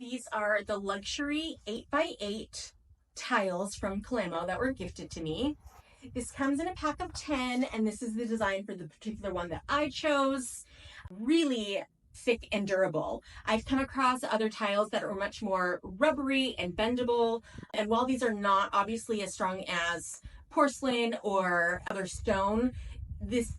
These are the luxury 8x8 tiles from Kalamo that were gifted to me. This comes in a pack of 10, and this is the design for the particular one that I chose. Really thick and durable. I've come across other tiles that are much more rubbery and bendable, and while these are not obviously as strong as porcelain or other stone, this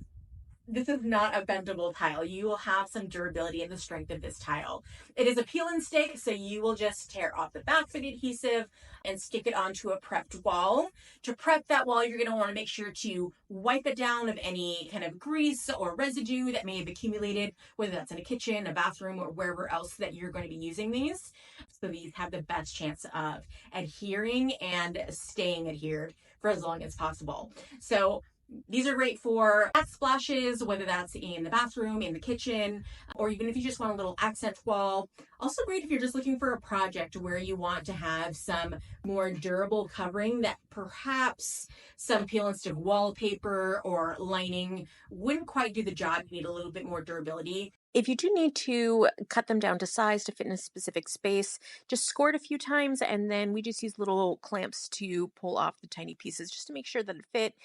is not a bendable tile. You will have some durability in the strength of this tile. It is a peel and stick, so you will just tear off the back of the adhesive and stick it onto a prepped wall. To prep that wall, you're going to want to make sure to wipe it down of any kind of grease or residue that may have accumulated, whether that's in a kitchen, a bathroom, or wherever else that you're going to be using these. So these have the best chance of adhering and staying adhered for as long as possible. So these are great for backsplashes, whether that's in the bathroom, in the kitchen, or even if you just want a little accent wall. Also great if you're just looking for a project where you want to have some more durable covering that perhaps some peel and stick wallpaper or lining wouldn't quite do the job. You need a little bit more durability. If you do need to cut them down to size to fit in a specific space, just score it a few times, and then we just use little clamps to pull off the tiny pieces just to make sure that it fit.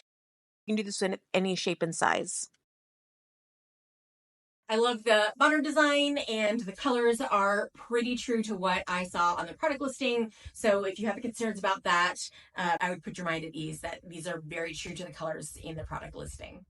You can do this in any shape and size. I love the modern design, and the colors are pretty true to what I saw on the product listing. So if you have concerns about that, I would put your mind at ease that these are very true to the colors in the product listing.